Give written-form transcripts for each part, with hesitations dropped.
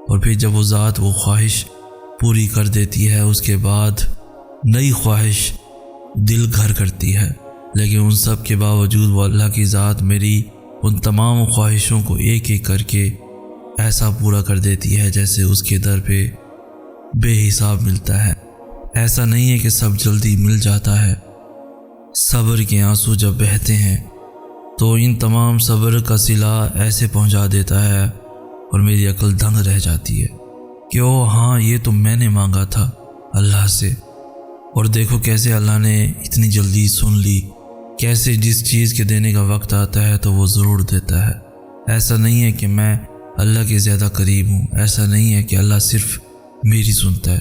اور پھر جب وہ ذات وہ خواہش پوری کر دیتی ہے اس کے بعد نئی خواہش دل گھر کرتی ہے، لیکن ان سب کے باوجود وہ اللہ کی ذات میری ان تمام خواہشوں کو ایک ایک کر کے ایسا پورا کر دیتی ہے جیسے اس کے در پہ بے حساب ملتا ہے۔ ایسا نہیں ہے کہ سب جلدی مل جاتا ہے۔ صبر کے آنسو جب بہتے ہیں تو ان تمام صبر کا صلہ ایسے پہنچا دیتا ہے اور میری عقل دنگ رہ جاتی ہے کہ ہاں یہ تو میں نے مانگا تھا اللہ سے، اور دیکھو کیسے اللہ نے اتنی جلدی سن لی، کیسے جس چیز کے دینے کا وقت آتا ہے تو وہ ضرور دیتا ہے۔ ایسا نہیں ہے کہ میں اللہ کے زیادہ قریب ہوں، ایسا نہیں ہے کہ اللہ صرف میری سنتا ہے۔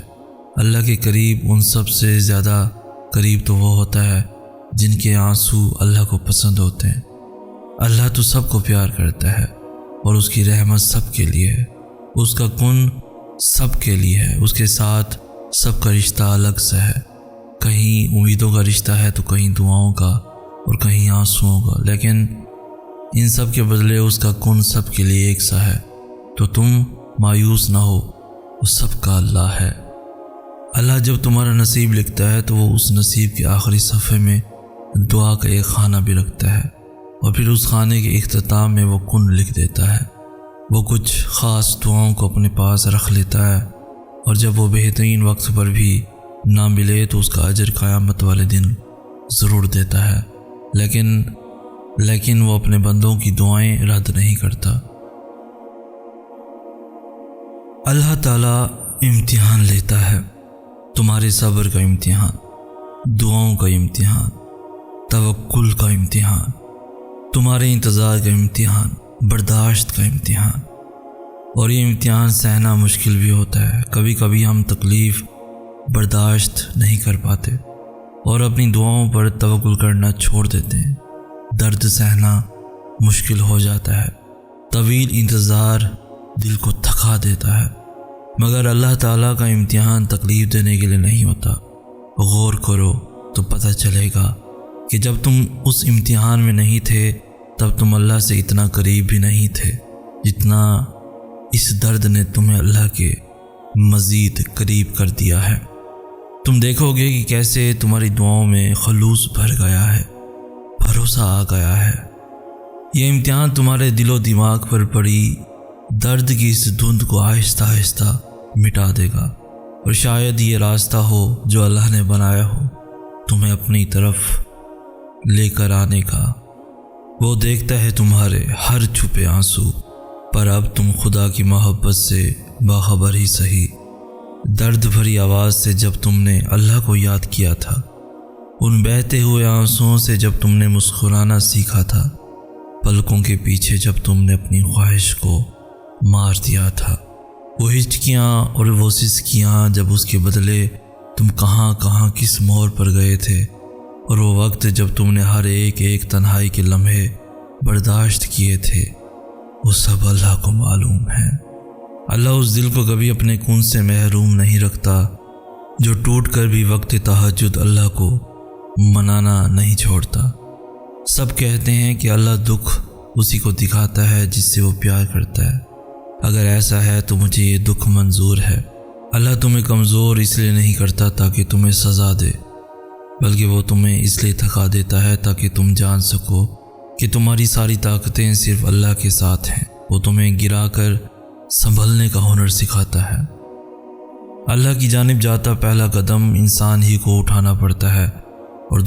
اللہ کے قریب ان سب سے زیادہ قریب تو وہ ہوتا ہے جن کے آنسو اللہ کو پسند ہوتے ہیں۔ اللہ تو سب کو پیار کرتا ہے اور اس کی رحمت سب کے لیے ہے، اس کا کن سب کے لیے ہے، اس کے ساتھ سب کا رشتہ الگ سا ہے، کہیں امیدوں کا رشتہ ہے تو کہیں دعاؤں کا اور کہیں آنسوؤں کا، لیکن ان سب کے بدلے اس کا کن سب کے لیے ایک سا ہے۔ تو تم مایوس نہ ہو، وہ سب کا اللہ ہے۔ اللہ جب تمہارا نصیب لکھتا ہے تو وہ اس نصیب کے آخری صفحے میں دعا کا ایک خانہ بھی رکھتا ہے، اور پھر اس خانے کے اختتام میں وہ کن لکھ دیتا ہے۔ وہ کچھ خاص دعاؤں کو اپنے پاس رکھ لیتا ہے، اور جب وہ بہترین وقت پر بھی نہ ملے تو اس کا اجر قیامت والے دن ضرور دیتا ہے، لیکن وہ اپنے بندوں کی دعائیں رد نہیں کرتا۔ اللہ تعالیٰ امتحان لیتا ہے، تمہارے صبر کا امتحان، دعاؤں کا امتحان، توکل کا امتحان، تمہارے انتظار کا امتحان، برداشت کا امتحان، اور یہ امتحان سہنا مشکل بھی ہوتا ہے۔ کبھی کبھی ہم تکلیف برداشت نہیں کر پاتے اور اپنی دعاؤں پر توکل کرنا چھوڑ دیتے ہیں۔ درد سہنا مشکل ہو جاتا ہے، طویل انتظار دل کو تھکا دیتا ہے، مگر اللہ تعالیٰ کا امتحان تکلیف دینے کے لیے نہیں ہوتا۔ غور کرو تو پتہ چلے گا کہ جب تم اس امتحان میں نہیں تھے تب تم اللہ سے اتنا قریب بھی نہیں تھے جتنا اس درد نے تمہیں اللہ کے مزید قریب کر دیا ہے۔ تم دیکھو گے کہ کیسے تمہاری دعاؤں میں خلوص بھر گیا ہے، بھروسہ آ گیا ہے۔ یہ امتحان تمہارے دل و دماغ پر پڑی درد کی اس دھند کو آہستہ آہستہ مٹا دے گا، اور شاید یہ راستہ ہو جو اللہ نے بنایا ہو تمہیں اپنی طرف لے کر آنے کا۔ وہ دیکھتا ہے تمہارے ہر چھپے آنسو، پر اب تم خدا کی محبت سے باخبر ہی سہی۔ درد بھری آواز سے جب تم نے اللہ کو یاد کیا تھا، ان بہتے ہوئے آنسوؤں سے جب تم نے مسکرانا سیکھا تھا، پلکوں کے پیچھے جب تم نے اپنی خواہش کو مار دیا تھا، وہ ہچکیاں اور وہ سسکیاں جب اس کے بدلے تم کہاں کہاں کس موڑ پر گئے تھے، اور وہ وقت جب تم نے ہر ایک تنہائی کے لمحے برداشت کیے تھے، وہ سب اللہ کو معلوم ہے۔ اللہ اس دل کو کبھی اپنے کون سے محروم نہیں رکھتا جو ٹوٹ کر بھی وقت تہجد اللہ کو منانا نہیں چھوڑتا۔ سب کہتے ہیں کہ اللہ دکھ اسی کو دکھاتا ہے جس سے وہ پیار کرتا ہے۔ اگر ایسا ہے تو مجھے یہ دکھ منظور ہے۔ اللہ تمہیں کمزور اس لیے نہیں کرتا تاکہ تمہیں سزا دے، بلکہ وہ تمہیں اس لیے تھکا دیتا ہے تاکہ تم جان سکو کہ تمہاری ساری طاقتیں صرف اللہ کے ساتھ ہیں۔ وہ تمہیں گرا کر سنبھلنے کا ہنر سکھاتا ہے۔ اللہ کی جانب جاتا پہلا قدم انسان ہی کو اٹھانا پڑتا ہے، اور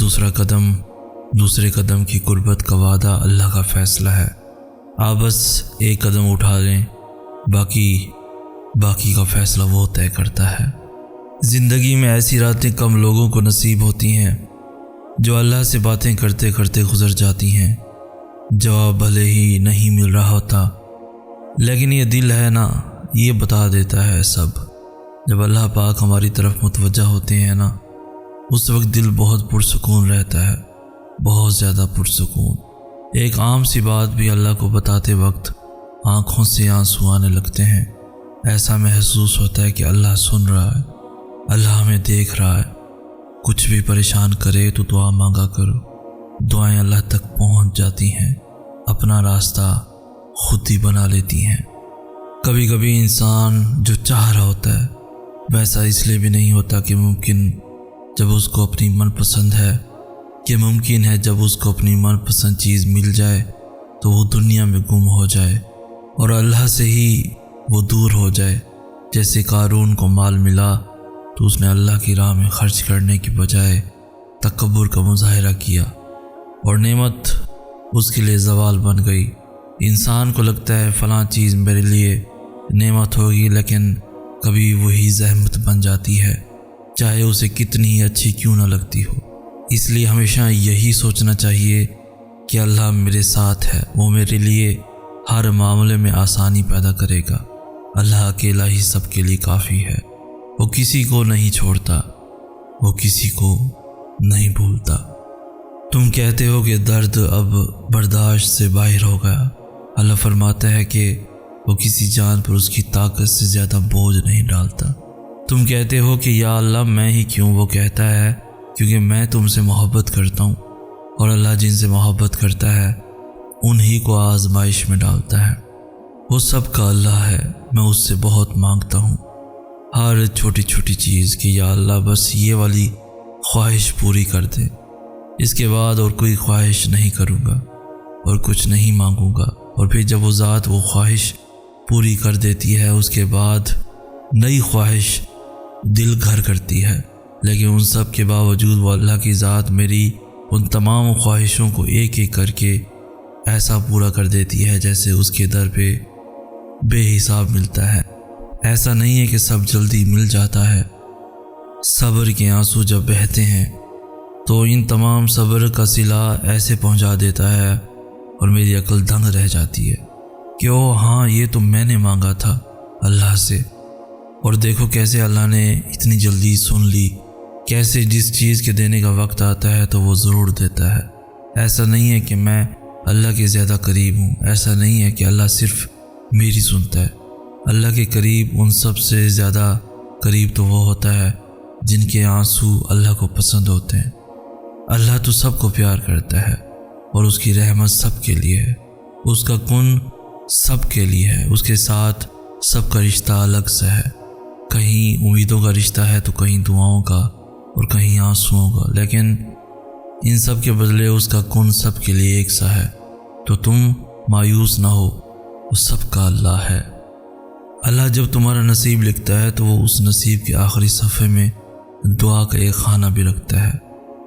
دوسرے قدم کی قربت کا وعدہ اللہ کا فیصلہ ہے۔ آپ بس ایک قدم اٹھا لیں، باقی کا فیصلہ وہ طے کرتا ہے۔ زندگی میں ایسی راتیں کم لوگوں کو نصیب ہوتی ہیں جو اللہ سے باتیں کرتے کرتے گزر جاتی ہیں۔ جواب بھلے ہی نہیں مل رہا ہوتا، لیکن یہ دل ہے نا، یہ بتا دیتا ہے سب۔ جب اللہ پاک ہماری طرف متوجہ ہوتے ہیں نا، اس وقت دل بہت پرسکون رہتا ہے، بہت زیادہ پرسکون۔ ایک عام سی بات بھی اللہ کو بتاتے وقت آنکھوں سے آنسو آنے لگتے ہیں۔ ایسا محسوس ہوتا ہے کہ اللہ سن رہا ہے، اللہ ہمیں دیکھ رہا ہے۔ کچھ بھی پریشان کرے تو دعا مانگا کرو، دعائیں اللہ تک پہنچ جاتی ہیں، اپنا راستہ خود ہی بنا لیتی ہیں۔ کبھی کبھی انسان جو چاہ رہا ہوتا ہے ویسا اس لیے بھی نہیں ہوتا کہ ممکن جب اس کو اپنی من پسند ہے کہ ممکن ہے جب اس کو اپنی من پسند چیز مل جائے تو وہ دنیا میں گم ہو جائے اور اللہ سے ہی وہ دور ہو جائے۔ جیسے قارون کو مال ملا تو اس نے اللہ کی راہ میں خرچ کرنے کی بجائے تکبر کا مظاہرہ کیا اور نعمت اس کے لیے زوال بن گئی۔ انسان کو لگتا ہے فلاں چیز میرے لیے نعمت ہوگی، لیکن کبھی وہی زحمت بن جاتی ہے، چاہے اسے کتنی ہی اچھی کیوں نہ لگتی ہو۔ اس لیے ہمیشہ یہی سوچنا چاہیے کہ اللہ میرے ساتھ ہے، وہ میرے لیے ہر معاملے میں آسانی پیدا کرے گا۔ اللہ اکیلا ہی سب کے لیے کافی ہے، وہ کسی کو نہیں چھوڑتا، وہ کسی کو نہیں بھولتا۔ تم کہتے ہو کہ درد اب برداشت سے باہر ہو گیا۔ اللہ فرماتا ہے کہ وہ کسی جان پر اس کی طاقت سے زیادہ بوجھ نہیں ڈالتا۔ تم کہتے ہو کہ یا اللہ میں ہی کیوں؟ وہ کہتا ہے کیونکہ میں تم سے محبت کرتا ہوں، اور اللہ جن سے محبت کرتا ہے انہی کو آزمائش میں ڈالتا ہے۔ وہ سب کا اللہ ہے، میں اس سے بہت مانگتا ہوں ہر چھوٹی چھوٹی چیز کہ یا اللہ بس یہ والی خواہش پوری کر دے، اس کے بعد اور کوئی خواہش نہیں کروں گا اور کچھ نہیں مانگوں گا۔ اور پھر جب وہ ذات وہ خواہش پوری کر دیتی ہے اس کے بعد نئی خواہش دل گھر کرتی ہے، لیکن ان سب کے باوجود وہ اللہ کی ذات میری ان تمام خواہشوں کو ایک ایک کر کے ایسا پورا کر دیتی ہے جیسے اس کے در پہ بے حساب ملتا ہے۔ ایسا نہیں ہے کہ سب جلدی مل جاتا ہے۔ صبر کے آنسو جب بہتے ہیں تو ان تمام صبر کا صلہ ایسے پہنچا دیتا ہے اور میری عقل دنگ رہ جاتی ہے کہ او ہاں یہ تو میں نے مانگا تھا اللہ سے، اور دیکھو کیسے اللہ نے اتنی جلدی سن لی، کیسے جس چیز کے دینے کا وقت آتا ہے تو وہ ضرور دیتا ہے۔ ایسا نہیں ہے کہ میں اللہ کے زیادہ قریب ہوں، ایسا نہیں ہے کہ اللہ صرف میری سنتا ہے۔ اللہ کے قریب ان سب سے زیادہ قریب تو وہ ہوتا ہے جن کے آنسو اللہ کو پسند ہوتے ہیں۔ اللہ تو سب کو پیار کرتا ہے اور اس کی رحمت سب کے لیے ہے، اس کا کن سب کے لیے ہے، اس کے ساتھ سب کا رشتہ الگ سا ہے، کہیں امیدوں کا رشتہ ہے تو کہیں دعاؤں کا اور کہیں آنسوؤں کا، لیکن ان سب کے بدلے اس کا کن سب کے لیے ایک سا ہے۔ تو تم مایوس نہ ہو، وہ سب کا اللہ ہے۔ اللہ جب تمہارا نصیب لکھتا ہے تو وہ اس نصیب کے آخری صفحے میں دعا کا ایک خانہ بھی رکھتا ہے،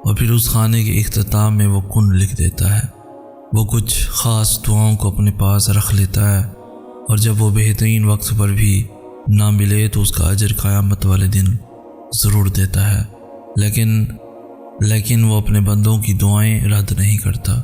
اور پھر اس خانے کے اختتام میں وہ کن لکھ دیتا ہے۔ وہ کچھ خاص دعاؤں کو اپنے پاس رکھ لیتا ہے، اور جب وہ بہترین وقت پر بھی نہ ملے تو اس کا اجر قیامت والے دن ضرور دیتا ہے، لیکن وہ اپنے بندوں کی دعائیں رد نہیں کرتا۔